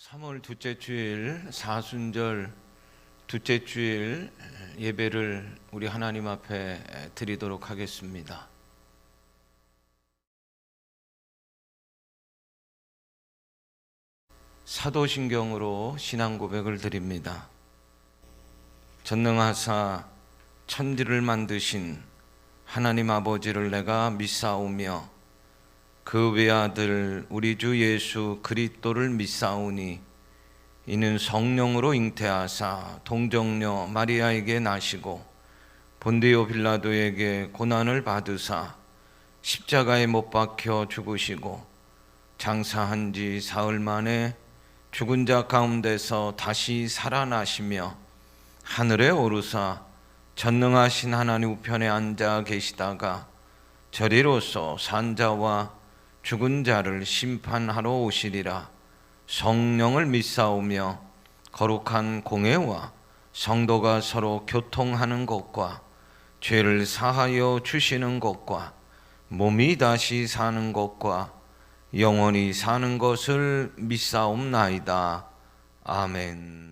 3월 둘째 주일 사순절 둘째 주일 예배를 우리 하나님 앞에 드리도록 하겠습니다. 사도신경으로 신앙 고백을 드립니다. 전능하사 천지를 만드신 하나님 아버지를 내가 믿사오며 그 외아들 우리 주 예수 그리스도를 믿사오니 이는 성령으로 잉태하사 동정녀 마리아에게 나시고 본디오 빌라도에게 고난을 받으사 십자가에 못 박혀 죽으시고 장사한 지 사흘 만에 죽은 자 가운데서 다시 살아나시며 하늘에 오르사 전능하신 하나님 우편에 앉아 계시다가 저리로서 산자와 죽은 자를 심판하러 오시리라. 성령을 믿사오며 거룩한 공회와 성도가 서로 교통하는 것과 죄를 사하여 주시는 것과 몸이 다시 사는 것과 영원히 사는 것을 믿사옵나이다. 아멘.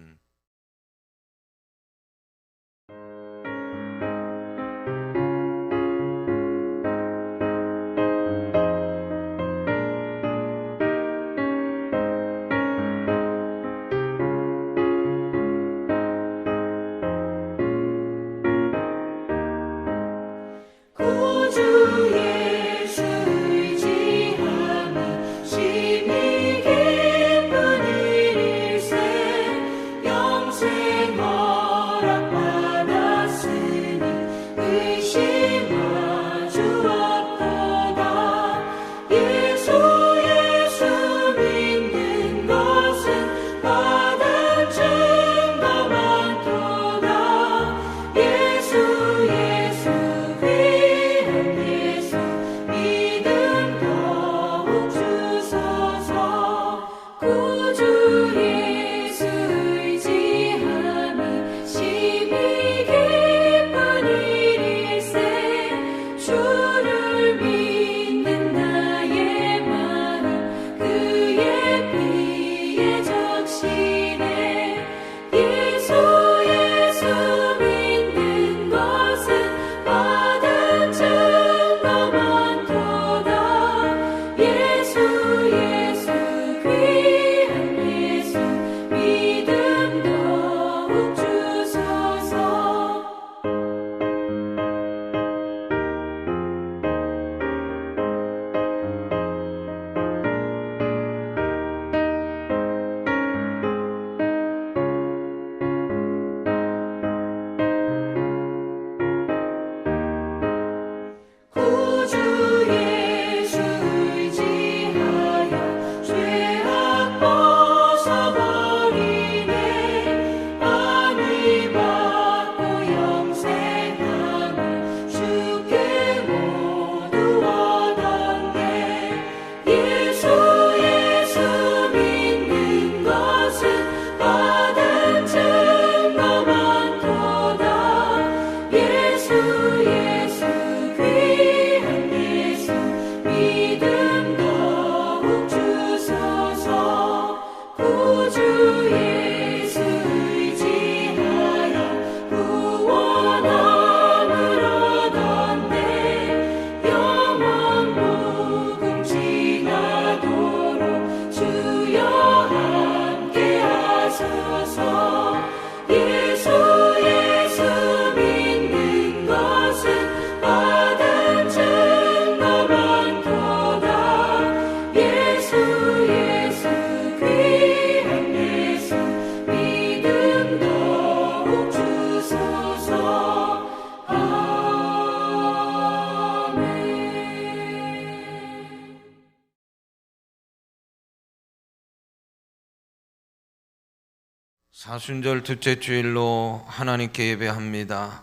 사순절 둘째 주일로 하나님께 예배합니다.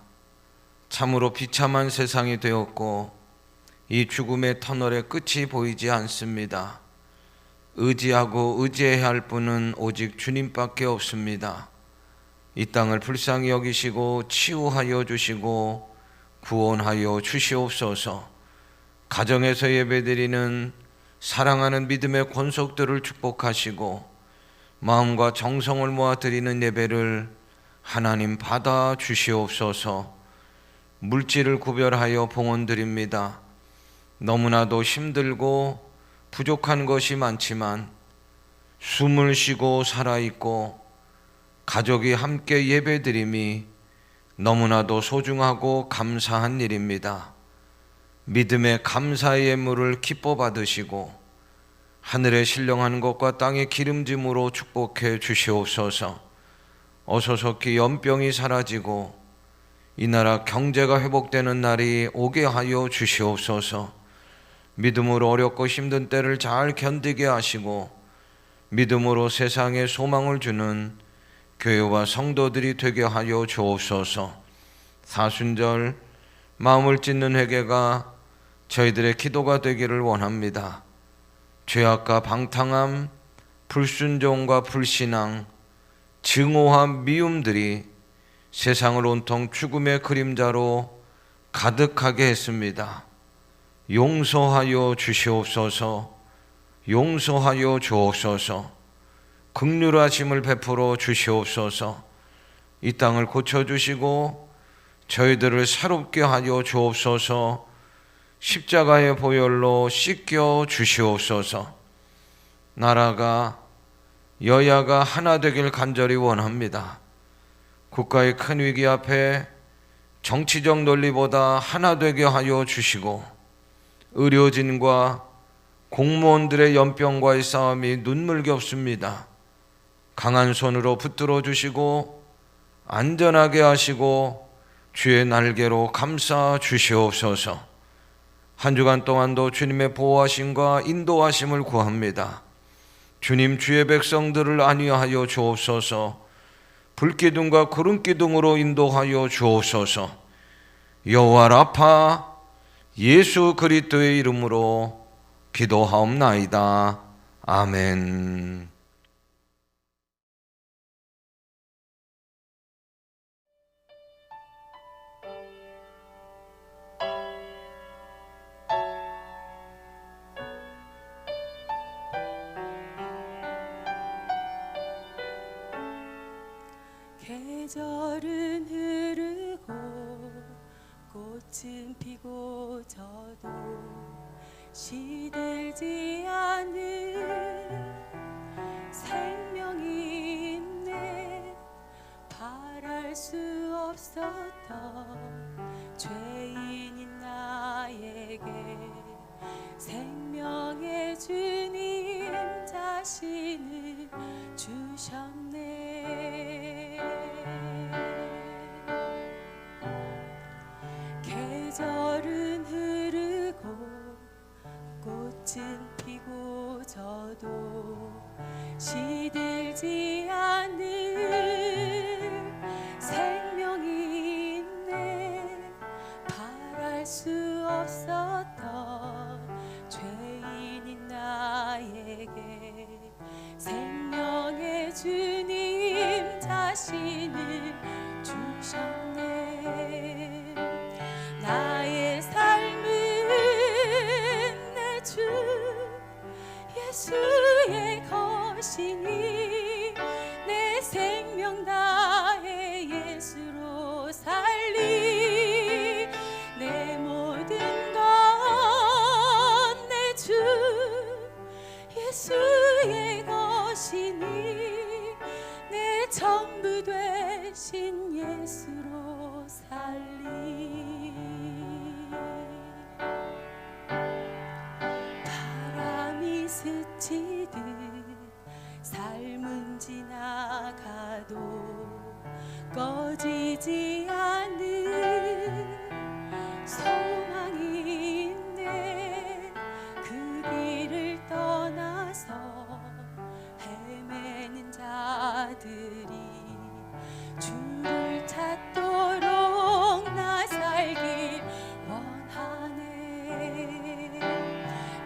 참으로 비참한 세상이 되었고 이 죽음의 터널의 끝이 보이지 않습니다. 의지하고 의지해야 할 분은 오직 주님밖에 없습니다. 이 땅을 불쌍히 여기시고 치유하여 주시고 구원하여 주시옵소서. 가정에서 예배드리는 사랑하는 믿음의 권속들을 축복하시고 마음과 정성을 모아 드리는 예배를 하나님 받아 주시옵소서. 물질을 구별하여 봉헌드립니다. 너무나도 힘들고 부족한 것이 많지만 숨을 쉬고 살아있고 가족이 함께 예배드림이 너무나도 소중하고 감사한 일입니다. 믿음의 감사의 예물을 기뻐 받으시고 하늘에 신령한 것과 땅의 기름짐으로 축복해 주시옵소서. 어서속히 연병이 사라지고 이 나라 경제가 회복되는 날이 오게 하여 주시옵소서. 믿음으로 어렵고 힘든 때를 잘 견디게 하시고 믿음으로 세상에 소망을 주는 교회와 성도들이 되게 하여 주옵소서. 사순절 마음을 찢는 회개가 저희들의 기도가 되기를 원합니다. 죄악과 방탕함, 불순종과 불신앙, 증오와 미움들이 세상을 온통 죽음의 그림자로 가득하게 했습니다. 용서하여 주시옵소서. 용서하여 주옵소서. 긍휼하심을 베풀어 주시옵소서. 이 땅을 고쳐주시고 저희들을 새롭게 하여 주옵소서. 십자가의 보혈로 씻겨 주시옵소서. 나라가 여야가 하나 되길 간절히 원합니다. 국가의 큰 위기 앞에 정치적 논리보다 하나 되게 하여 주시고 의료진과 공무원들의 연병과의 싸움이 눈물겹습니다. 강한 손으로 붙들어 주시고 안전하게 하시고 주의 날개로 감싸 주시옵소서. 한 주간 동안도 주님의 보호하심과 인도하심을 구합니다. 주님, 주의 백성들을 안위하여 주옵소서. 불기둥과 구름기둥으로 인도하여 주옵소서. 여호와 라파 예수 그리스도의 이름으로 기도하옵나이다. 아멘. 계절은 흐르고 꽃은 피고 져도 시들지 않은 생명이 있네. 바랄 수 없었던 죄인인 나에게 생명의 주님 자신을 주셨네. 계절은 흐르고 꽃은 피고 져도 시들지 않는 생명이 있네. 바랄 수 없었던 죄인인 나에게 생명의 주님 자신을 주셨네. 나의 삶은 내 주 예수의 것이니 내 생명 다해 예수로 살리. 내 모든 것 내 주 예수의 것이니 내 전부 되신 예수로 살리. 바람이 스치듯 삶은 지나가도 꺼지지 않는 소망이 있네. 그 길을 떠나서 헤매는 자들이 주를 찾도록 나 살길 원하네.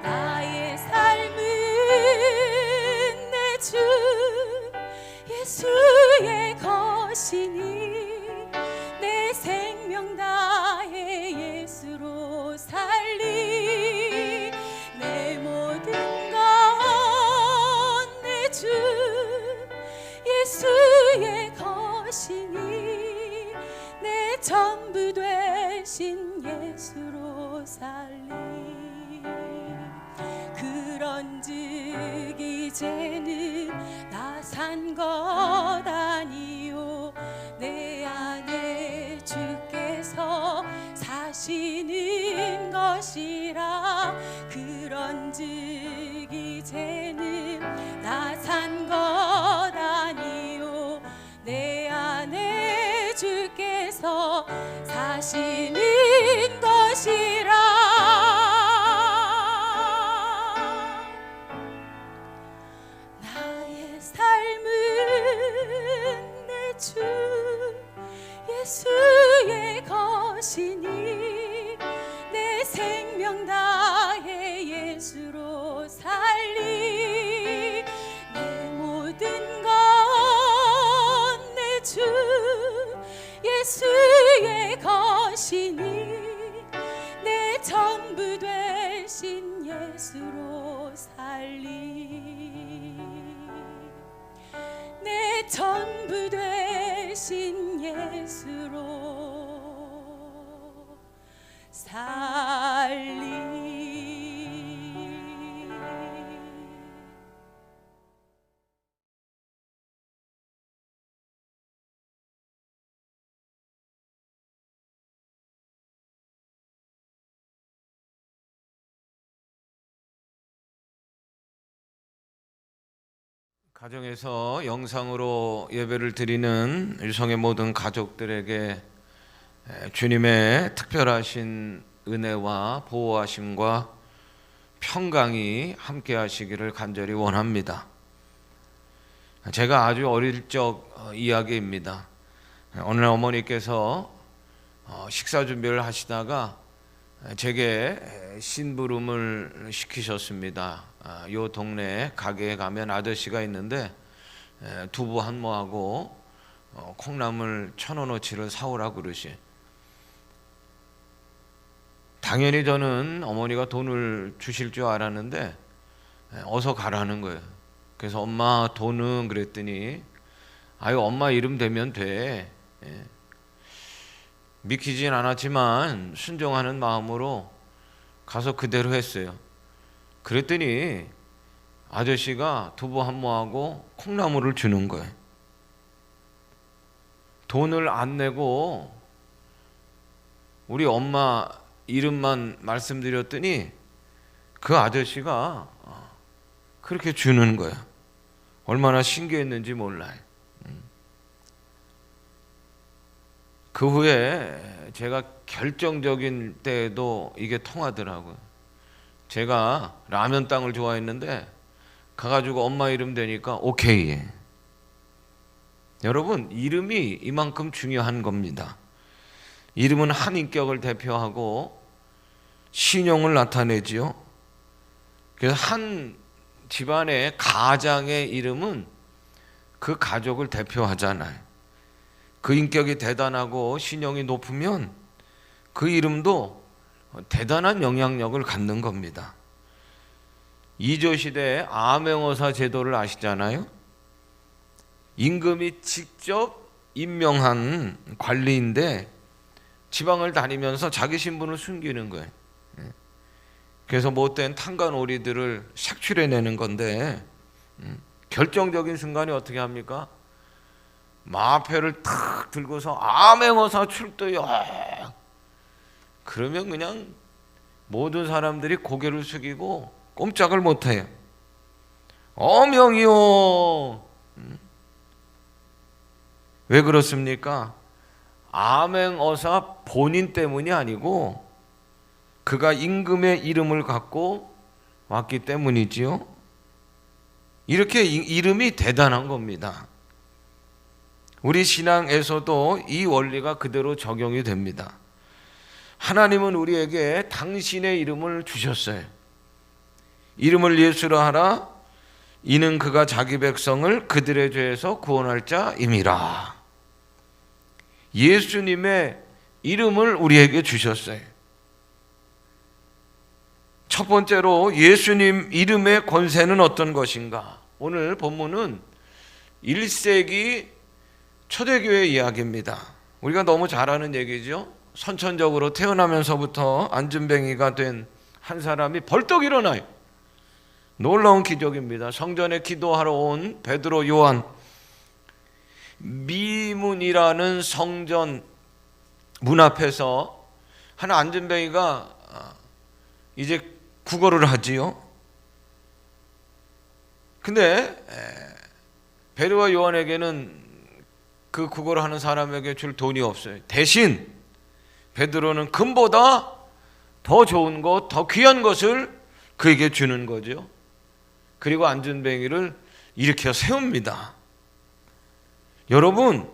나의 삶은 내 주 예수의 것이니 내 생명 다해 예수로 살리. 내 모든 것 내 주 신 예수로 살리. 그런즉 이제는 나 산 것 아니요 내 안에 주께서 사시는 것이라. 그런즉 이제는 나 산 것 아니요 내 안에 주께서 사시는 것이라. 나의 삶은 내 주 예수의 것이니 내 생명 다해 예수로 살리. 내 모든 것 내 주 예수의 것이니 내 전부 되신 예수로 살리. 내 전부 되신 예수로 살리. 가정에서 영상으로 예배를 드리는 일성의 모든 가족들에게 주님의 특별하신 은혜와 보호하심과 평강이 함께 하시기를 간절히 원합니다. 제가 아주 어릴 적 이야기입니다. 어느 날 어머니께서 식사 준비를 하시다가 제게 심부름을 시키셨습니다. 요 동네 가게에 가면 아저씨가 있는데 두부 한 모하고 콩나물 1,000원어치를 사오라 그러시. 당연히 저는 어머니가 돈을 주실 줄 알았는데 어서 가라는 거예요. 그래서 엄마 돈은 그랬더니 아유 엄마 이름 대면 돼. 믿기진 않았지만 순종하는 마음으로 가서 그대로 했어요. 그랬더니 아저씨가 두부 한 모하고 콩나물을 주는 거예요. 돈을 안 내고 우리 엄마 이름만 말씀드렸더니 그 아저씨가 그렇게 주는 거예요. 얼마나 신기했는지 몰라요. 그 후에 제가 결정적인 때에도 이게 통하더라고요. 제가 라면 땅을 좋아했는데 가가지고 엄마 이름 되니까 오케이. 여러분, 이름이 이만큼 중요한 겁니다. 이름은 한 인격을 대표하고 신용을 나타내지요. 그래서 한 집안의 가장의 이름은 그 가족을 대표하잖아요. 그 인격이 대단하고 신용이 높으면 그 이름도 대단한 영향력을 갖는 겁니다. 이조시대의 암행어사 제도를 아시잖아요. 임금이 직접 임명한 관리인데 지방을 다니면서 자기 신분을 숨기는 거예요. 그래서 못된 탄간오리들을 색출해내는 건데 결정적인 순간에 어떻게 합니까? 마패를 탁 들고서 암행어사 출두요. 그러면 그냥 모든 사람들이 고개를 숙이고 꼼짝을 못해요. 어명이요. 왜 그렇습니까? 암행어사 본인 때문이 아니고 그가 임금의 이름을 갖고 왔기 때문이지요. 이렇게 이름이 대단한 겁니다. 우리 신앙에서도 이 원리가 그대로 적용이 됩니다. 하나님은 우리에게 당신의 이름을 주셨어요. 이름을 예수로 하라. 이는 그가 자기 백성을 그들의 죄에서 구원할 자임이라. 예수님의 이름을 우리에게 주셨어요. 첫 번째로 예수님 이름의 권세는 어떤 것인가? 오늘 본문은 1세기 초대교회 이야기입니다. 우리가 너무 잘 아는 얘기죠. 선천적으로 태어나면서부터 안진뱅이가 된 한 사람이 벌떡 일어나요. 놀라운 기적입니다. 성전에 기도하러 온 베드로, 요한, 미문이라는 성전 문 앞에서 한 안진뱅이가 이제 구걸을 하지요. 근데 베드로와 요한에게는 그 구걸을 하는 사람에게 줄 돈이 없어요. 대신 베드로는 금보다 더 좋은 것, 더 귀한 것을 그에게 주는 거죠. 그리고 안진뱅이를 일으켜 세웁니다. 여러분,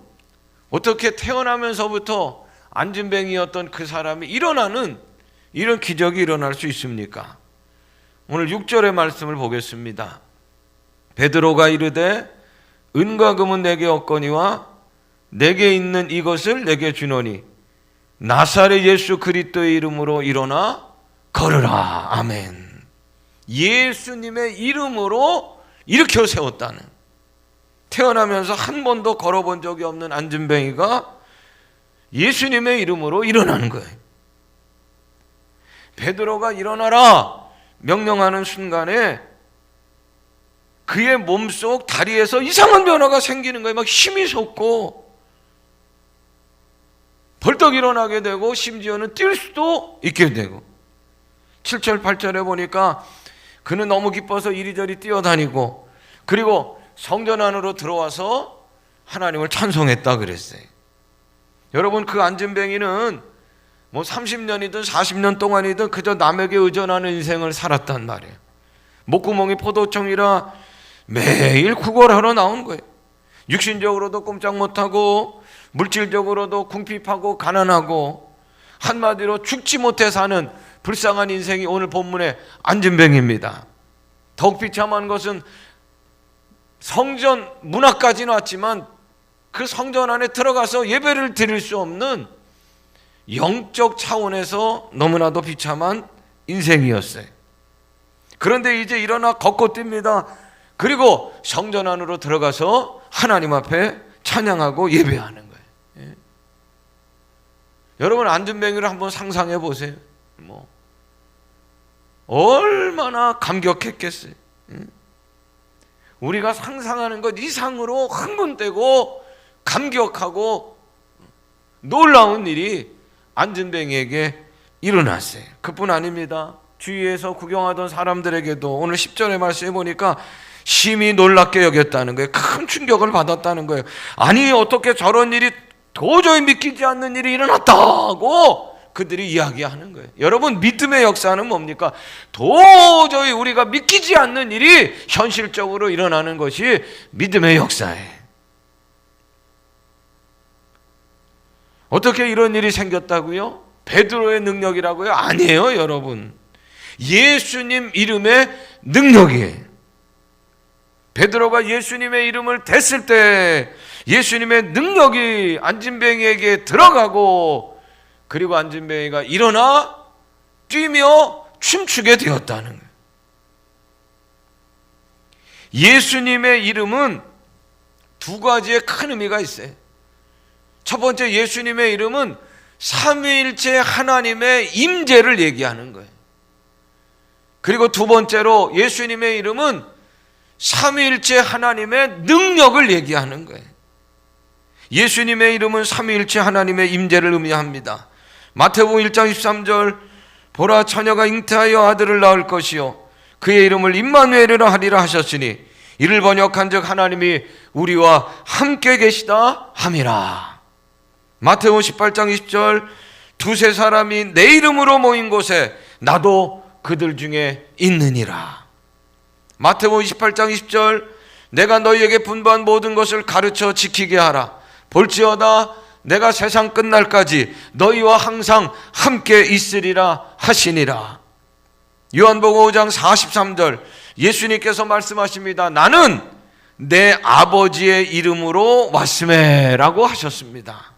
어떻게 태어나면서부터 안진뱅이였던 그 사람이 일어나는 이런 기적이 일어날 수 있습니까? 오늘 6절의 말씀을 보겠습니다. 베드로가 이르되 은과 금은 내게 없거니와 내게 있는 이것을 내게 주노니 나사렛 예수 그리스도의 이름으로 일어나 걸으라. 아멘. 예수님의 이름으로 일으켜 세웠다는, 태어나면서 한 번도 걸어본 적이 없는 안진뱅이가 예수님의 이름으로 일어나는 거예요. 베드로가 일어나라 명령하는 순간에 그의 몸속 다리에서 이상한 변화가 생기는 거예요. 막 힘이 솟고 벌떡 일어나게 되고 심지어는 뛸 수도 있게 되고, 7절 8절에 보니까 그는 너무 기뻐서 이리저리 뛰어다니고 그리고 성전 안으로 들어와서 하나님을 찬송했다 그랬어요. 여러분, 그 안진뱅이는 뭐 30년이든 40년 동안이든 그저 남에게 의존하는 인생을 살았단 말이에요. 목구멍이 포도청이라 매일 구걸하러 나온 거예요. 육신적으로도 꼼짝 못하고 물질적으로도 궁핍하고 가난하고 한마디로 죽지 못해 사는 불쌍한 인생이 오늘 본문의 안진뱅이입니다. 더욱 비참한 것은 성전 문 앞까지는 왔지만 그 성전 안에 들어가서 예배를 드릴 수 없는 영적 차원에서 너무나도 비참한 인생이었어요. 그런데 이제 일어나 걷고 뜁니다. 그리고 성전 안으로 들어가서 하나님 앞에 찬양하고 예배하는 거예요. 예. 여러분, 안진뱅이를 한번 상상해 보세요. 얼마나 감격했겠어요. 예. 우리가 상상하는 것 이상으로 흥분되고 감격하고 놀라운 일이 안진뱅이에게 일어났어요. 그뿐 아닙니다. 주위에서 구경하던 사람들에게도 오늘 10절의 말씀에 보니까 심히 놀랍게 여겼다는 거예요. 큰 충격을 받았다는 거예요. 아니, 어떻게 저런 일이, 도저히 믿기지 않는 일이 일어났다고 그들이 이야기하는 거예요. 여러분, 믿음의 역사는 뭡니까? 도저히 우리가 믿기지 않는 일이 현실적으로 일어나는 것이 믿음의 역사예요. 어떻게 이런 일이 생겼다고요? 베드로의 능력이라고요? 아니에요, 여러분. 예수님 이름의 능력이에요. 베드로가 예수님의 이름을 댔을 때 예수님의 능력이 안진뱅이에게 들어가고 그리고 안진뱅이가 일어나 뛰며 춤추게 되었다는 거예요. 예수님의 이름은 두 가지의 큰 의미가 있어요. 첫 번째, 예수님의 이름은 삼위일체 하나님의 임재를 얘기하는 거예요. 그리고 두 번째로 예수님의 이름은 삼위일체 하나님의 능력을 얘기하는 거예요. 예수님의 이름은 삼위일체 하나님의 임재를 의미합니다. 마태복음 1장 13절 보라, 처녀가 잉태하여 아들을 낳을 것이요 그의 이름을 임마누엘이라 하리라 하셨으니 이를 번역한즉 하나님이 우리와 함께 계시다 함이라. 마태복음 18장 20절 두세 사람이 내 이름으로 모인 곳에 나도 그들 중에 있느니라. 마태복음 28장 20절 내가 너희에게 분부한 모든 것을 가르쳐 지키게 하라. 볼지어다 내가 세상 끝날까지 너희와 항상 함께 있으리라 하시니라. 요한복음 5장 43절 예수님께서 말씀하십니다. 나는 내 아버지의 이름으로 왔음에 라고 하셨습니다.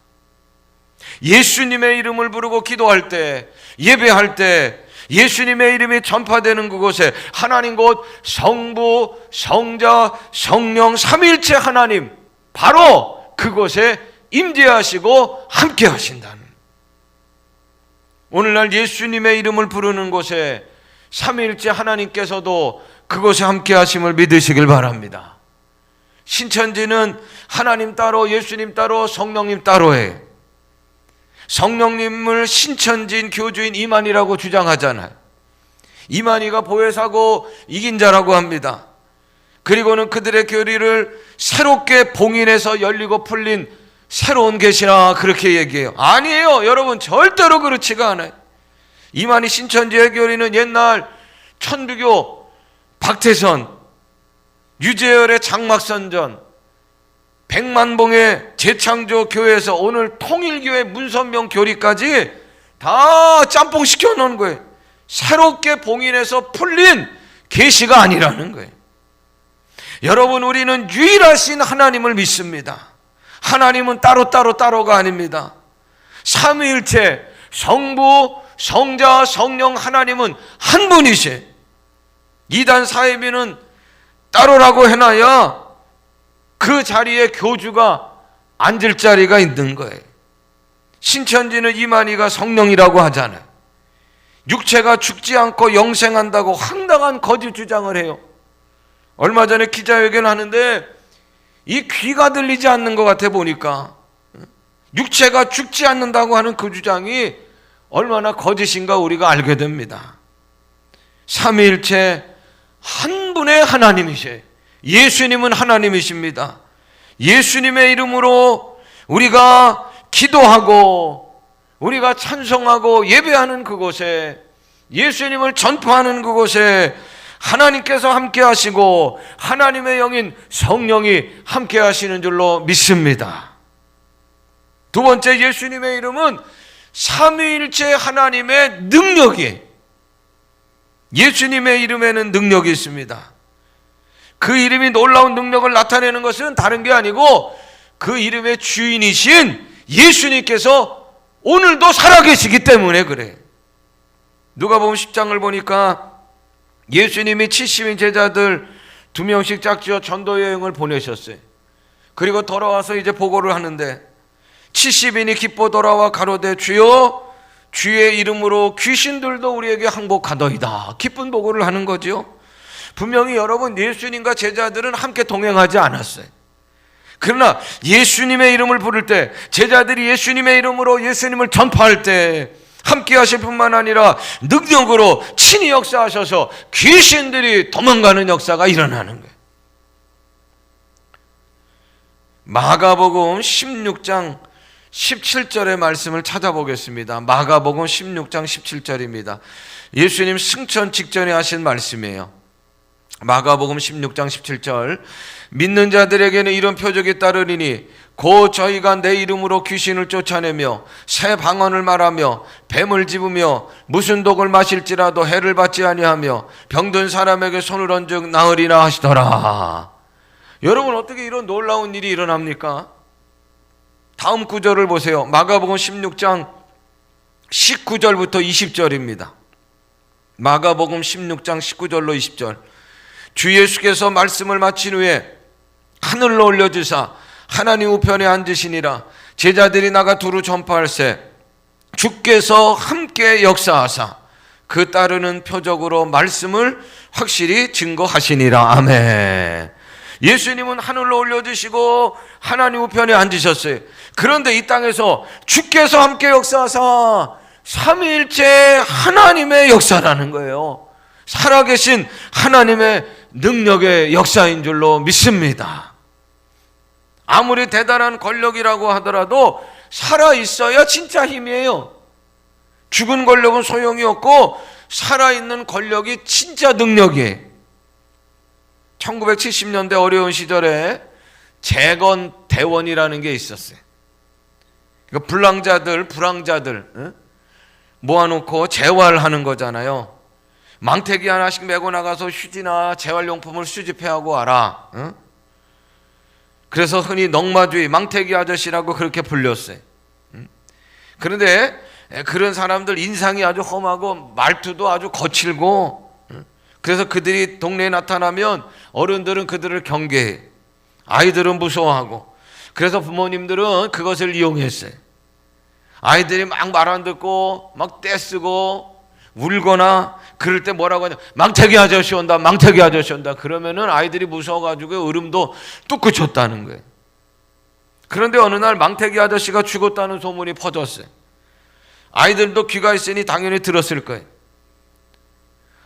예수님의 이름을 부르고 기도할 때, 예배할 때 예수님의 이름이 전파되는 그곳에 하나님 곧 성부, 성자, 성령 삼위일체 하나님 바로 그곳에 임재하시고 함께 하신다는, 오늘날 예수님의 이름을 부르는 곳에 삼위일체 하나님께서도 그곳에 함께 하심을 믿으시길 바랍니다. 신천지는 하나님 따로, 예수님 따로, 성령님 따로예요. 성령님을 신천지인 교주인 이만희라고 주장하잖아요. 이만희가 보혜사고 이긴 자라고 합니다. 그리고는 그들의 교리를 새롭게 봉인해서 열리고 풀린 새로운 계시라 그렇게 얘기해요. 아니에요. 여러분, 절대로 그렇지가 않아요. 이만희 신천지의 교리는 옛날 천주교 박태선, 유재열의 장막선전, 백만봉의 재창조 교회에서 오늘 통일교회 문선명 교리까지 다 짬뽕 시켜놓은 거예요. 새롭게 봉인해서 풀린 계시가 아니라는 거예요. 여러분, 우리는 유일하신 하나님을 믿습니다. 하나님은 따로가 아닙니다. 삼위일체 성부, 성자, 성령 하나님은 한 분이시. 이단 사이비는 따로라고 해놔야 그 자리에 교주가 앉을 자리가 있는 거예요. 신천지는 이만희가 성령이라고 하잖아요. 육체가 죽지 않고 영생한다고 황당한 거짓 주장을 해요. 얼마 전에 기자회견 하는데 이 귀가 들리지 않는 것 같아 보니까 육체가 죽지 않는다고 하는 그 주장이 얼마나 거짓인가 우리가 알게 됩니다. 삼위일체 한 분의 하나님이세요. 예수님은 하나님이십니다. 예수님의 이름으로 우리가 기도하고 우리가 찬송하고 예배하는 그곳에, 예수님을 전파하는 그곳에 하나님께서 함께 하시고 하나님의 영인 성령이 함께 하시는 줄로 믿습니다. 두 번째, 예수님의 이름은 삼위일체 하나님의 능력이에요. 예수님의 이름에는 능력이 있습니다. 그 이름이 놀라운 능력을 나타내는 것은 다른 게 아니고 그 이름의 주인이신 예수님께서 오늘도 살아계시기 때문에 그래요. 누가복음 10장을 보니까 예수님이 70인 제자들 2명씩 짝지어 전도 여행을 보내셨어요. 그리고 돌아와서 이제 보고를 하는데 70인이 기뻐 돌아와 가로되 주여 주의 이름으로 귀신들도 우리에게 항복하더이다. 기쁜 보고를 하는 거죠. 분명히 여러분, 예수님과 제자들은 함께 동행하지 않았어요. 그러나 예수님의 이름을 부를 때, 제자들이 예수님의 이름으로 예수님을 전파할 때 함께 하실 뿐만 아니라 능력으로 친히 역사하셔서 귀신들이 도망가는 역사가 일어나는 거예요. 마가복음 16장 17절의 말씀을 찾아보겠습니다. 마가복음 16장 17절입니다. 예수님 승천 직전에 하신 말씀이에요. 마가복음 16장 17절, 믿는 자들에게는 이런 표적이 따르리니 곧 저희가 내 이름으로 귀신을 쫓아내며 새 방언을 말하며 뱀을 집으며 무슨 독을 마실지라도 해를 받지 아니하며 병든 사람에게 손을 얹어 나으리라 하시더라. 여러분, 어떻게 이런 놀라운 일이 일어납니까? 다음 구절을 보세요. 마가복음 16장 19절부터 20절입니다. 마가복음 16장 19절로 20절. 주 예수께서 말씀을 마친 후에 하늘로 올려주사 하나님 우편에 앉으시니라. 제자들이 나가 두루 전파할세 주께서 함께 역사하사 그 따르는 표적으로 말씀을 확실히 증거하시니라. 아멘. 예수님은 하늘로 올려주시고 하나님 우편에 앉으셨어요. 그런데 이 땅에서 주께서 함께 역사하사 삼위일체 하나님의 역사라는 거예요. 살아계신 하나님의 능력의 역사인 줄로 믿습니다. 아무리 대단한 권력이라고 하더라도 살아있어야 진짜 힘이에요. 죽은 권력은 소용이 없고 살아있는 권력이 진짜 능력이에요. 1970년대 어려운 시절에 재건대원이라는 게 있었어요. 그러니까 불황자들 모아놓고 재활하는 거잖아요. 망태기 하나씩 메고 나가서 휴지나 재활용품을 수집해하고 와라. 그래서 흔히 넝마주의 망태기 아저씨라고 그렇게 불렸어요. 그런데 그런 사람들 인상이 아주 험하고 말투도 아주 거칠고, 그래서 그들이 동네에 나타나면 어른들은 그들을 경계해, 아이들은 무서워하고, 그래서 부모님들은 그것을 이용했어요. 아이들이 막 말 안 듣고 막 떼쓰고 울거나 그럴 때 뭐라고 하냐, 망태기 아저씨 온다, 망태기 아저씨 온다. 그러면은 아이들이 무서워가지고 으름도 뚝 그쳤다는 거예요. 그런데 어느 날 망태기 아저씨가 죽었다는 소문이 퍼졌어요. 아이들도 귀가 있으니 당연히 들었을 거예요.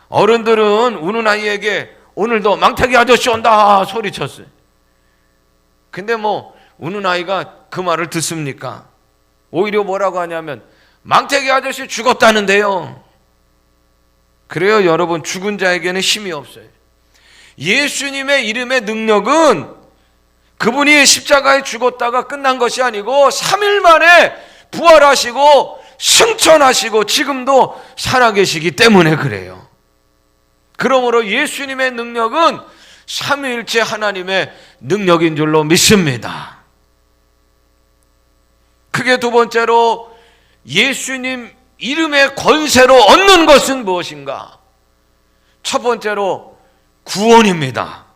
어른들은 우는 아이에게 오늘도 망태기 아저씨 온다 소리쳤어요. 근데 뭐 우는 아이가 그 말을 듣습니까? 오히려 뭐라고 하냐면 망태기 아저씨 죽었다는데요. 그래요, 여러분. 죽은 자에게는 힘이 없어요. 예수님의 이름의 능력은 그분이 십자가에 죽었다가 끝난 것이 아니고 3일 만에 부활하시고 승천하시고 지금도 살아계시기 때문에 그래요. 그러므로 예수님의 능력은 삼위일체 하나님의 능력인 줄로 믿습니다. 크게 두 번째로 예수님 이름의 권세로 얻는 것은 무엇인가? 첫 번째로 구원입니다.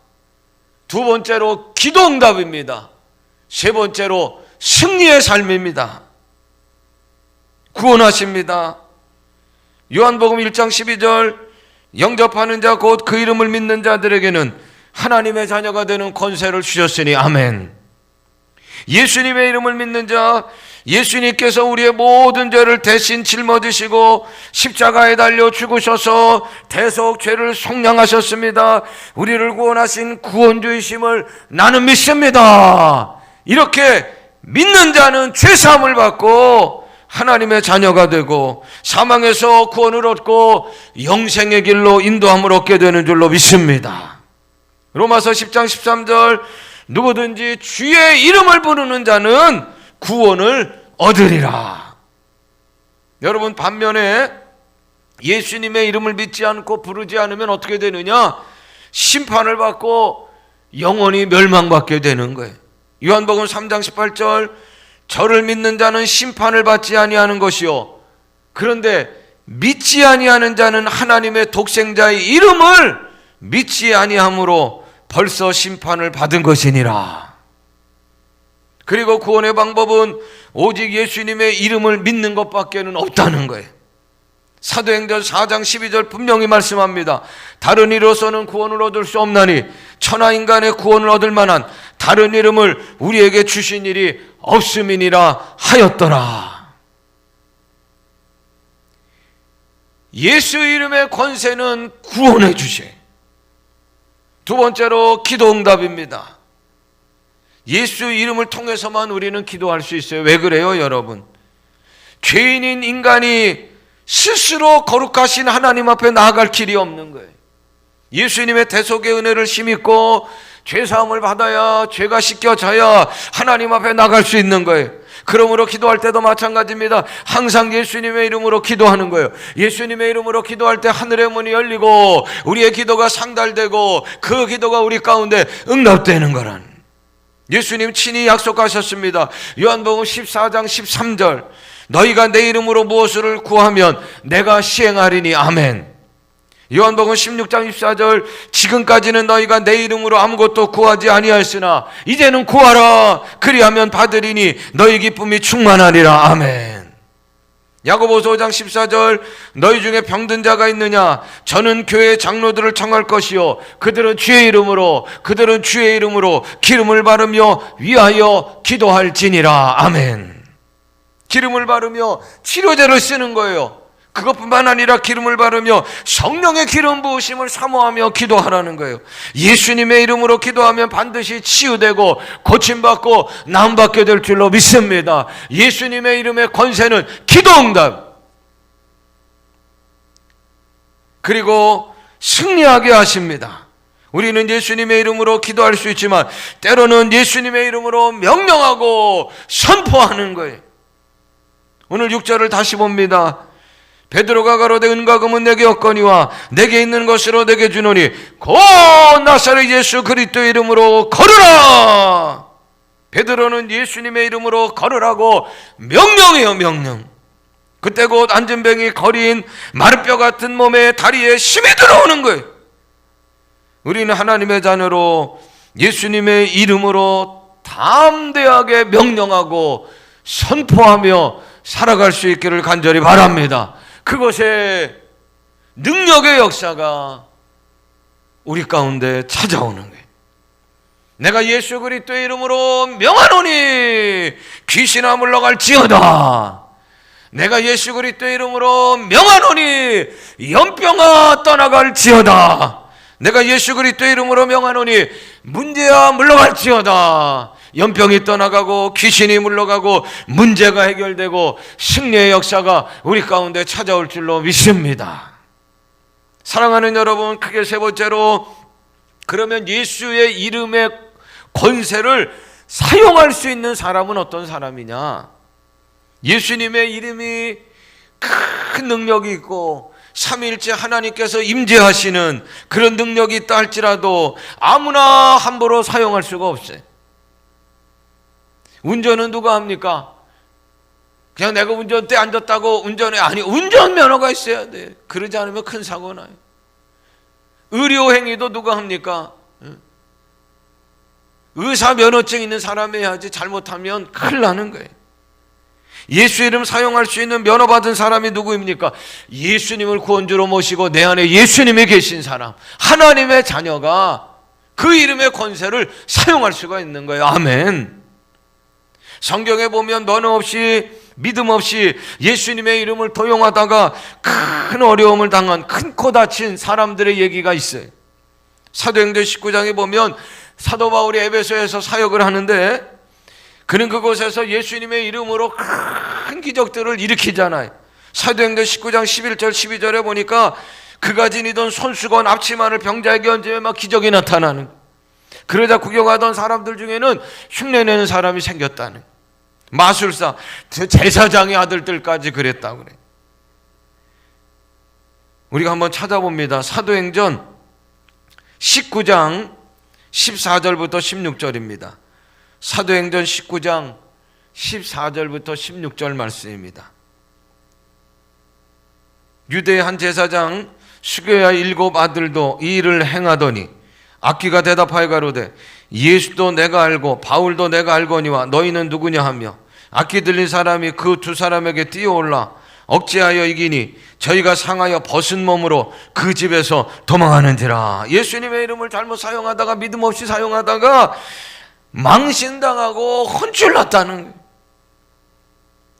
두 번째로 기도응답입니다. 세 번째로 승리의 삶입니다. 구원하십니다. 요한복음 1장 12절 영접하는 자 곧 그 이름을 믿는 자들에게는 하나님의 자녀가 되는 권세를 주셨으니 아멘. 예수님의 이름을 믿는 자, 예수님께서 우리의 모든 죄를 대신 짊어지시고 십자가에 달려 죽으셔서 대속 죄를 속량하셨습니다. 우리를 구원하신 구원주이심을 나는 믿습니다. 이렇게 믿는 자는 죄사함을 받고 하나님의 자녀가 되고 사망에서 구원을 얻고 영생의 길로 인도함을 얻게 되는 줄로 믿습니다. 로마서 10장 13절 누구든지 주의 이름을 부르는 자는 구원을 얻으리라. 여러분, 반면에 예수님의 이름을 믿지 않고 부르지 않으면 어떻게 되느냐? 심판을 받고 영원히 멸망받게 되는 거예요. 요한복음 3장 18절 저를 믿는 자는 심판을 받지 아니하는 것이요 그런데 믿지 아니하는 자는 하나님의 독생자의 이름을 믿지 아니함으로 벌써 심판을 받은 것이니라. 그리고 구원의 방법은 오직 예수님의 이름을 믿는 것밖에는 없다는 거예요. 사도행전 4장 12절 분명히 말씀합니다. 다른 이로서는 구원을 얻을 수 없나니 천하 인간의 구원을 얻을 만한 다른 이름을 우리에게 주신 일이 없음이니라 하였더라. 예수 이름의 권세는 구원해 주셔요. 두 번째로 기도응답입니다. 예수 이름을 통해서만 우리는 기도할 수 있어요. 왜 그래요, 여러분? 죄인인 인간이 스스로 거룩하신 하나님 앞에 나아갈 길이 없는 거예요. 예수님의 대속의 은혜를 힘입고 죄사함을 받아야, 죄가 씻겨져야 하나님 앞에 나갈 수 있는 거예요. 그러므로 기도할 때도 마찬가지입니다. 항상 예수님의 이름으로 기도하는 거예요. 예수님의 이름으로 기도할 때 하늘의 문이 열리고 우리의 기도가 상달되고 그 기도가 우리 가운데 응답되는 거란, 예수님 친히 약속하셨습니다. 요한복음 14장 13절 너희가 내 이름으로 무엇을 구하면 내가 시행하리니 아멘. 요한복음 16장 24절 지금까지는 너희가 내 이름으로 아무것도 구하지 아니하였으나 이제는 구하라 그리하면 받으리니 너희 기쁨이 충만하리라 아멘. 야고보서 5장 14절 너희 중에 병든 자가 있느냐 저는 교회 장로들을 청할 것이요 그들은 주의 이름으로 기름을 바르며 위하여 기도할지니라 아멘. 기름을 바르며 치료제를 쓰는 거예요. 그것뿐만 아니라 기름을 바르며 성령의 기름 부으심을 사모하며 기도하라는 거예요. 예수님의 이름으로 기도하면 반드시 치유되고 고침받고 나음받게 될 줄로 믿습니다. 예수님의 이름의 권세는 기도응답, 그리고 승리하게 하십니다. 우리는 예수님의 이름으로 기도할 수 있지만 때로는 예수님의 이름으로 명령하고 선포하는 거예요. 오늘 6절을 다시 봅니다. 베드로가 가로되 은과 금은 내게 없거니와 내게 있는 것으로 내게 주노니 곧 나사렛 예수 그리스도의 이름으로 걸으라. 베드로는 예수님의 이름으로 걸으라고 명령해요. 명령. 그때 곧 앉은 병이 거리인 마른뼈 같은 몸에 다리에 힘이 들어오는 거예요. 우리는 하나님의 자녀로 예수님의 이름으로 담대하게 명령하고 선포하며 살아갈 수 있기를 간절히 바랍니다. 그것의 능력의 역사가 우리 가운데 찾아오는 거예요. 내가 예수 그리스도의 이름으로 명하노니 귀신아 물러갈지어다. 내가 예수 그리스도의 이름으로 명하노니 연병아 떠나갈지어다. 내가 예수 그리스도의 이름으로 명하노니 문제야 물러갈지어다. 연병이 떠나가고 귀신이 물러가고 문제가 해결되고 승리의 역사가 우리 가운데 찾아올 줄로 믿습니다. 사랑하는 여러분, 크게 세 번째로, 그러면 예수의 이름의 권세를 사용할 수 있는 사람은 어떤 사람이냐? 예수님의 이름이 큰 능력이 있고 삼위일체 하나님께서 임재하시는 그런 능력이 있다 할지라도 아무나 함부로 사용할 수가 없어요. 운전은 누가 합니까? 그냥 내가 운전대에 앉았다고 운전해? 아니, 운전면허가 있어야 돼. 그러지 않으면 큰 사고 나요. 의료행위도 누가 합니까? 의사 면허증 있는 사람이 해야지. 잘못하면 큰일 나는 거예요. 예수 이름 사용할 수 있는 면허 받은 사람이 누구입니까? 예수님을 구원주로 모시고 내 안에 예수님이 계신 사람, 하나님의 자녀가 그 이름의 권세를 사용할 수가 있는 거예요. 아멘. 성경에 보면 면허 없이 믿음 없이 예수님의 이름을 도용하다가 큰 어려움을 당한, 큰 코 다친 사람들의 얘기가 있어요. 사도행전 19장에 보면 사도 바울이 에베소에서 사역을 하는데 그는 그곳에서 예수님의 이름으로 큰 기적들을 일으키잖아요. 사도행전 19장 11절 12절에 보니까 그가 지니던 손수건 앞치마를 병자에게 얹으면 막 기적이 나타나는, 그러자 구경하던 사람들 중에는 흉내내는 사람이 생겼다는, 마술사, 제사장의 아들들까지 그랬다고 그래. 우리가 한번 찾아봅니다. 사도행전 19장 14절부터 16절입니다. 사도행전 19장 14절부터 16절 말씀입니다. 유대의 한 제사장 수교야 7 아들도 이 일을 행하더니 악귀가 대답하여 가로되 예수도 내가 알고 바울도 내가 알거니와 너희는 누구냐 하며 악귀 들린 사람이 그 2 사람에게 뛰어올라 억제하여 이기니 저희가 상하여 벗은 몸으로 그 집에서 도망하는지라. 예수님의 이름을 잘못 사용하다가, 믿음 없이 사용하다가 망신당하고 혼쭐났다는.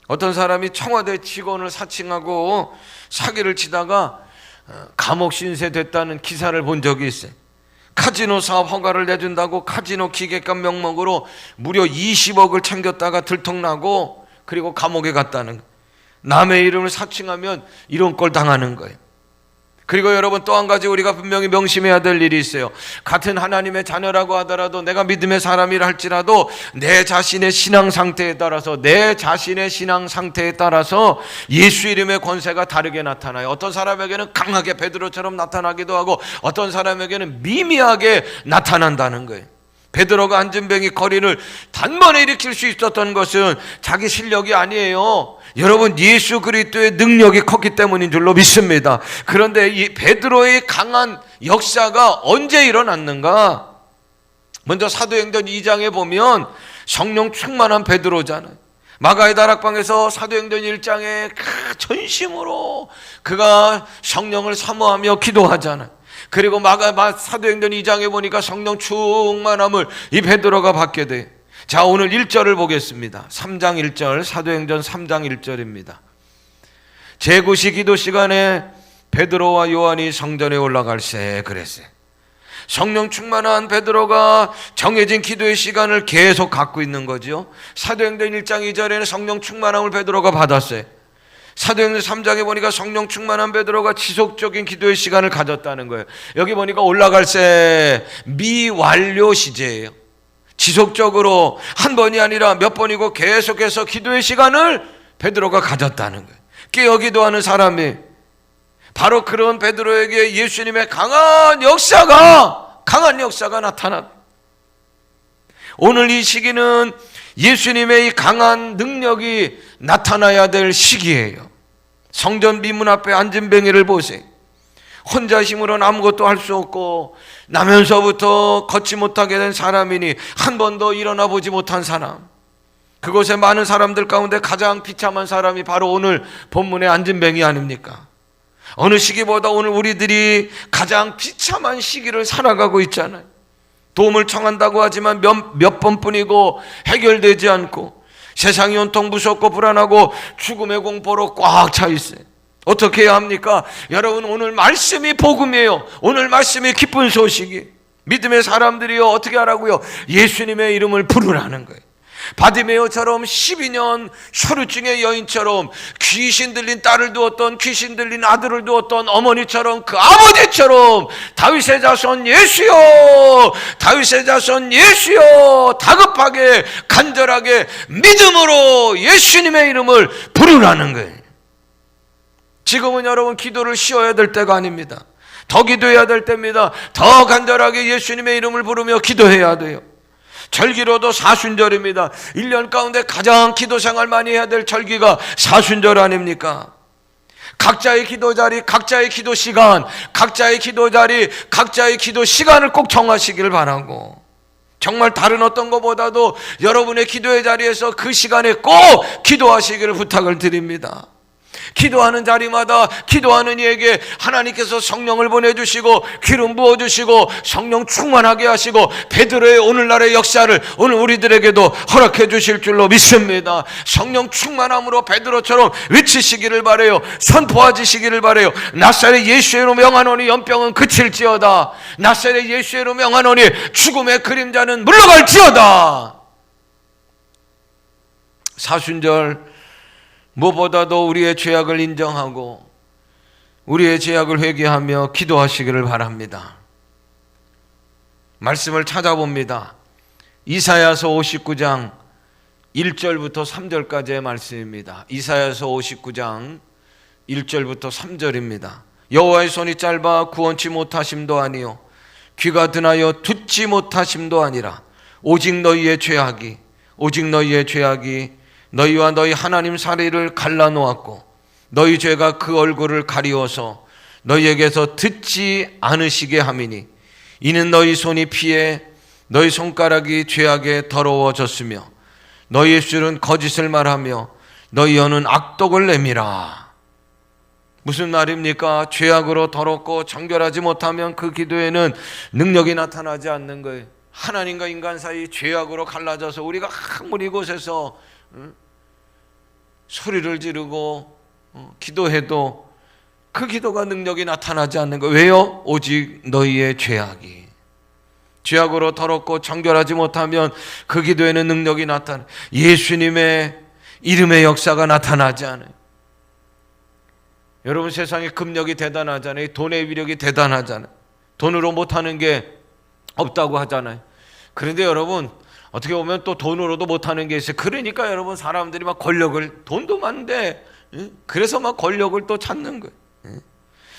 어떤 사람이 청와대 직원을 사칭하고 사기를 치다가 감옥 신세됐다는 기사를 본 적이 있어요. 카지노 사업 허가를 내준다고 카지노 기계값 명목으로 무려 20억을 챙겼다가 들통나고 그리고 감옥에 갔다는 거예요. 남의 이름을 사칭하면 이런 걸 당하는 거예요. 그리고 여러분, 또 한 가지 우리가 분명히 명심해야 될 일이 있어요. 같은 하나님의 자녀라고 하더라도, 내가 믿음의 사람이라 할지라도 내 자신의 신앙 상태에 따라서 예수 이름의 권세가 다르게 나타나요. 어떤 사람에게는 강하게 베드로처럼 나타나기도 하고 어떤 사람에게는 미미하게 나타난다는 거예요. 베드로가 안진뱅이 거린을 단번에 일으킬 수 있었던 것은 자기 실력이 아니에요. 여러분, 예수 그리스도의 능력이 컸기 때문인 줄로 믿습니다. 그런데 이 베드로의 강한 역사가 언제 일어났는가? 먼저 사도행전 2장에 보면 성령 충만한 베드로잖아요. 마가의 다락방에서 사도행전 1장에 전심으로 그가 성령을 사모하며 기도하잖아요. 그리고 사도행전 2장에 보니까 성령 충만함을 이 베드로가 받게 돼. 자, 오늘 1절을 보겠습니다. 3장 1절, 사도행전 3장 1절입니다. 제9시 기도 시간에 베드로와 요한이 성전에 올라갈세 그랬어요. 성령 충만한 베드로가 정해진 기도의 시간을 계속 갖고 있는 거죠. 사도행전 1장 2절에는 성령 충만함을 베드로가 받았어요. 사도행전 3장에 보니까 성령 충만한 베드로가 지속적인 기도의 시간을 가졌다는 거예요. 여기 보니까 올라갈세 미완료 시제예요. 지속적으로 한 번이 아니라 몇 번이고 계속해서 기도의 시간을 베드로가 가졌다는 거예요. 깨어 기도하는 사람이 바로 그런 베드로에게 예수님의 강한 역사가 나타났다. 오늘 이 시기는 예수님의 이 강한 능력이 나타나야 될 시기예요. 성전 미문 앞에 앉은 뱅이를 보세요. 혼자 힘으로는 아무것도 할 수 없고 나면서부터 걷지 못하게 된 사람이니 한 번도 일어나 보지 못한 사람, 그곳에 많은 사람들 가운데 가장 비참한 사람이 바로 오늘 본문의 안진뱅이 아닙니까? 어느 시기보다 오늘 우리들이 가장 비참한 시기를 살아가고 있잖아요. 도움을 청한다고 하지만 몇 번뿐이고 해결되지 않고 세상이 온통 무섭고 불안하고 죽음의 공포로 꽉 차 있어요. 어떻게 해야 합니까? 여러분, 오늘 말씀이 복음이에요. 오늘 말씀이 기쁜 소식이. 믿음의 사람들이요, 어떻게 하라고요? 예수님의 이름을 부르라는 거예요. 바디메오처럼 12년 혈루증의 여인처럼 귀신 들린 딸을 두었던, 귀신 들린 아들을 두었던 어머니처럼, 그 아버지처럼 다윗의 자손 예수여, 다윗의 자손 예수여, 다급하게 간절하게 믿음으로 예수님의 이름을 부르라는 거예요. 지금은 여러분 기도를 쉬어야 될 때가 아닙니다. 더 기도해야 될 때입니다. 더 간절하게 예수님의 이름을 부르며 기도해야 돼요. 절기로도 사순절입니다. 1년 가운데 가장 기도 생활 많이 해야 될 절기가 사순절 아닙니까? 각자의 기도 자리, 각자의 기도 시간, 각자의 기도 자리, 각자의 기도 시간을 꼭 정하시길 바라고, 정말 다른 어떤 것보다도 여러분의 기도의 자리에서 그 시간에 꼭 기도하시기를 부탁을 드립니다. 기도하는 자리마다 기도하는 이에게 하나님께서 성령을 보내주시고 기름 부어주시고 성령 충만하게 하시고 베드로의 오늘날의 역사를 오늘 우리들에게도 허락해 주실 줄로 믿습니다. 성령 충만함으로 베드로처럼 외치시기를 바라요. 선포하시기를 바라요. 나사렛 예수의 이름으로 명하노니 연병은 그칠지어다. 나사렛 예수의 이름으로 명하노니 죽음의 그림자는 물러갈지어다. 사순절 무엇보다도 우리의 죄악을 인정하고 우리의 죄악을 회개하며 기도하시기를 바랍니다. 말씀을 찾아봅니다. 이사야서 59장 1절부터 3절까지의 말씀입니다. 이사야서 59장 1절부터 3절입니다. 여호와의 손이 짧아 구원치 못하심도 아니요 귀가 드나여 듣지 못하심도 아니라 오직 너희의 죄악이 너희와 너희 하나님 사리를 갈라놓았고 너희 죄가 그 얼굴을 가리워서 너희에게서 듣지 않으시게 함이니 이는 너희 손이 피해 너희 손가락이 죄악에 더러워졌으며 너희 입술은 거짓을 말하며 너희 혀는 악독을 내밀어. 무슨 말입니까? 죄악으로 더럽고 정결하지 못하면 그 기도에는 능력이 나타나지 않는 거예요. 하나님과 인간 사이 죄악으로 갈라져서 우리가 아무리 이곳에서 소리를 지르고 기도해도 그 기도가 능력이 나타나지 않는 거예요. 왜요? 오직 너희의 죄악으로 더럽고 정결하지 못하면 그 기도에는 능력이 나타나, 예수님의 이름의 역사가 나타나지 않아요. 여러분, 세상에 금력이 대단하잖아요. 돈의 위력이 대단하잖아요. 돈으로 못하는 게 없다고 하잖아요. 그런데 여러분, 어떻게 보면 또 돈으로도 못하는 게 있어요. 그러니까 여러분, 사람들이 막 권력을, 돈도 많은데 그래서 막 권력을 또 찾는 거예요.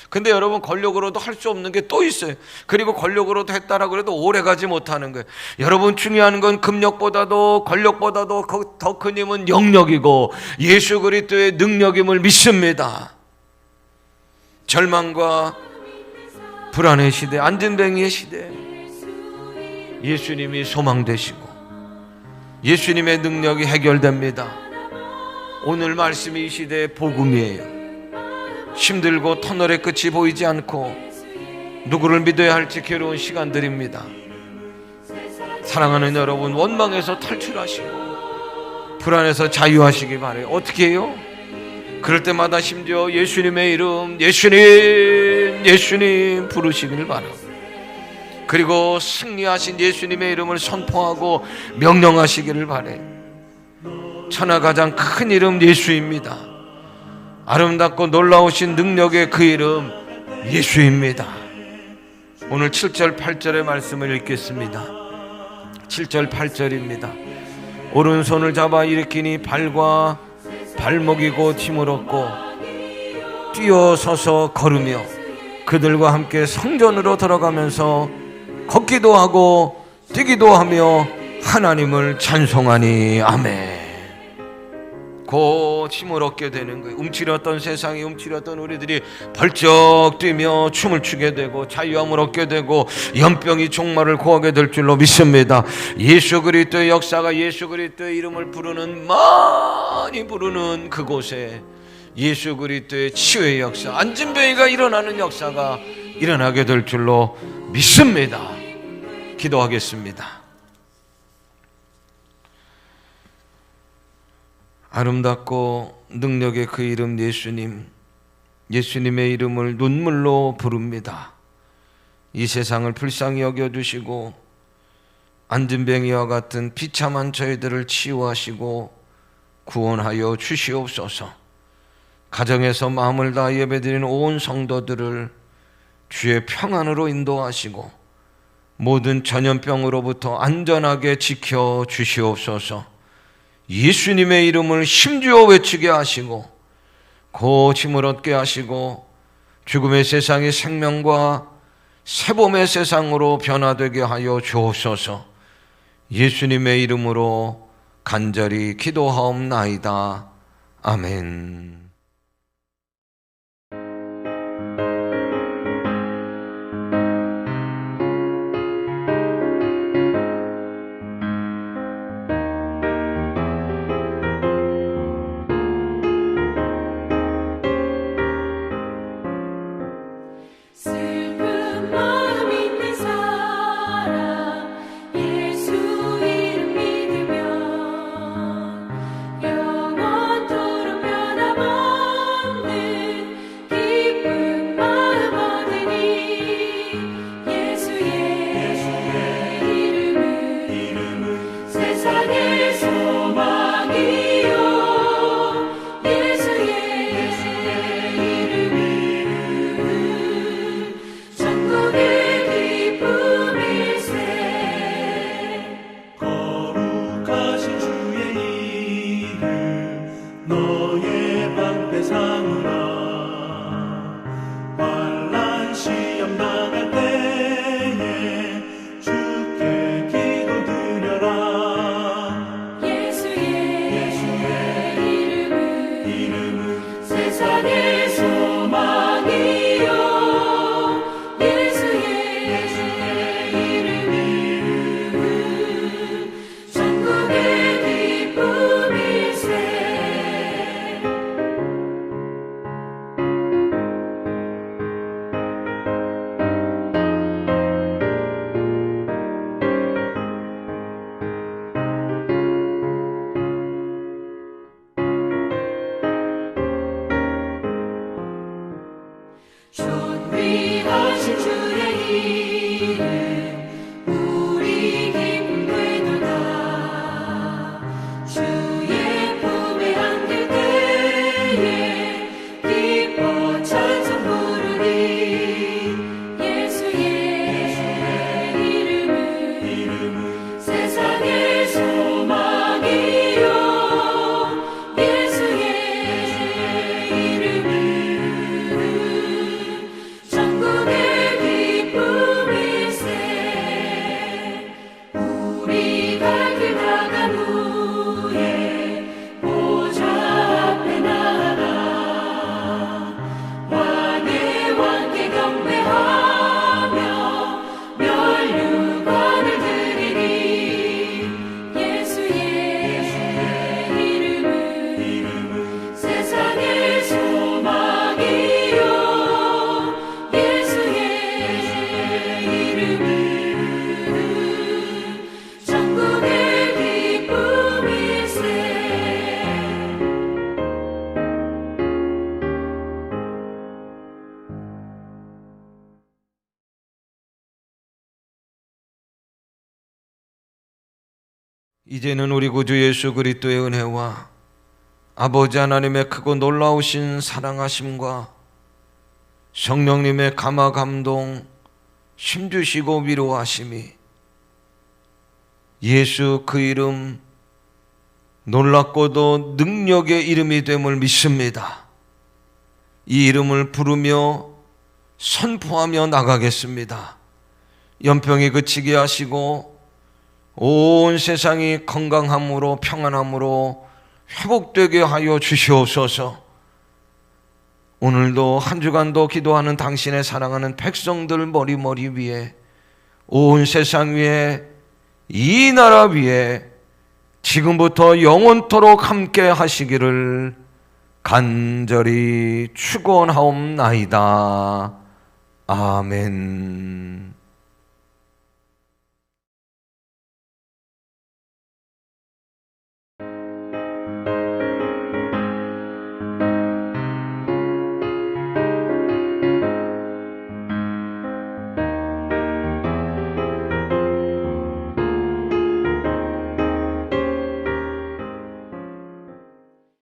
근데 여러분, 권력으로도 할 수 없는 게 또 있어요. 그리고 권력으로도 했다라고 해도 오래 가지 못하는 거예요. 여러분, 중요한 건 금력보다도 권력보다도 더 큰 힘은 영역이고 예수 그리스도의 능력임을 믿습니다. 절망과 불안의 시대, 안진뱅이의 시대, 예수님이 소망되시고 예수님의 능력이 해결됩니다. 오늘 말씀이 이 시대의 복음이에요. 힘들고 터널의 끝이 보이지 않고 누구를 믿어야 할지 괴로운 시간들입니다. 사랑하는 여러분, 원망에서 탈출하시고 불안에서 자유하시기 바라요. 어떻게 해요? 그럴 때마다 심지어 예수님의 이름, 예수님 부르시길 바라요. 그리고 승리하신 예수님의 이름을 선포하고 명령하시기를 바라요. 천하 가장 큰 이름 예수입니다. 아름답고 놀라우신 능력의 그 이름 예수입니다. 오늘 7절 8절의 말씀을 읽겠습니다. 7절 8절입니다. 오른손을 잡아 일으키니 발과 발목이 곧 힘을 얻고 뛰어서서 걸으며 그들과 함께 성전으로 들어가면서 걷기도 하고 뛰기도 하며 하나님을 찬송하니. 아멘. 곧 힘을 얻게 되는 거예요. 움츠렸던 세상이, 움츠렸던 우리들이 벌쩍 뛰며 춤을 추게 되고 자유함을 얻게 되고 연병이 종말을 고하게 될 줄로 믿습니다. 예수 그리스도의 역사가, 예수 그리스도의 이름을 부르는, 많이 부르는 그곳에 예수 그리스도의 치유의 역사, 안진병이가 일어나는 역사가 일어나게 될 줄로 믿습니다. 기도하겠습니다. 아름답고 능력의 그 이름 예수님, 예수님의 이름을 눈물로 부릅니다. 이 세상을 불쌍히 여겨주시고 안진뱅이와 같은 비참한 저희들을 치유하시고 구원하여 주시옵소서. 가정에서 마음을 다하 예배드리는 온 성도들을 주의 평안으로 인도하시고 모든 전염병으로부터 안전하게 지켜 주시옵소서. 예수님의 이름을 힘주어 외치게 하시고 곧 힘을 얻게 하시고 죽음의 세상이 생명과 새봄의 세상으로 변화되게 하여 주옵소서. 예수님의 이름으로 간절히 기도하옵나이다. 아멘. 슬픈 마음 있는 사람 예수 이름 믿으면 영원토록 변함없는 기쁜 마음 얻으니 예수의 이름은 세상의 소망이요 예수의 이름은 천국의 기쁨일세. 거룩하신 주의 이름 너의 방패 삼으라. 환난 시험 당할 때에 주께 기도드려라. 예수의 이름은 세상의 소망이요 예수의 이름은 천국의 기쁨일세. 존귀하신 주의 이름 우리 기쁨 되도다. 주의 품에 안길 때에 기뻐 찬송 부르리. 예수의 이름은 세상의 소망이요 예수의 이름은 천국의 기쁨일세. 우리 갈 길 다간 후에 보좌 앞에 나아가 왕의 왕께 경배하며 면류관을 드리리. 예수의 이름은 세상의 소망이요 예수의 이름은 천국의 기쁨일세. 이제는 우리 구주 예수 그리스도의 은혜와 아버지 하나님의 크고 놀라우신 사랑하심과 성령님의 감화 감동 힘주시고 위로하심이 예수 그 이름 놀랍고도 능력의 이름이 됨을 믿습니다. 이 이름을 부르며 선포하며 나가겠습니다. 연병이 그치게 하시고 온 세상이 건강함으로 평안함으로 회복되게 하여 주시옵소서. 오늘도 한 주간도 기도하는 당신의 사랑하는 백성들 머리 위에, 온 세상 위에, 이 나라 위에 지금부터 영원토록 함께 하시기를 간절히 축원하옵나이다. 아멘.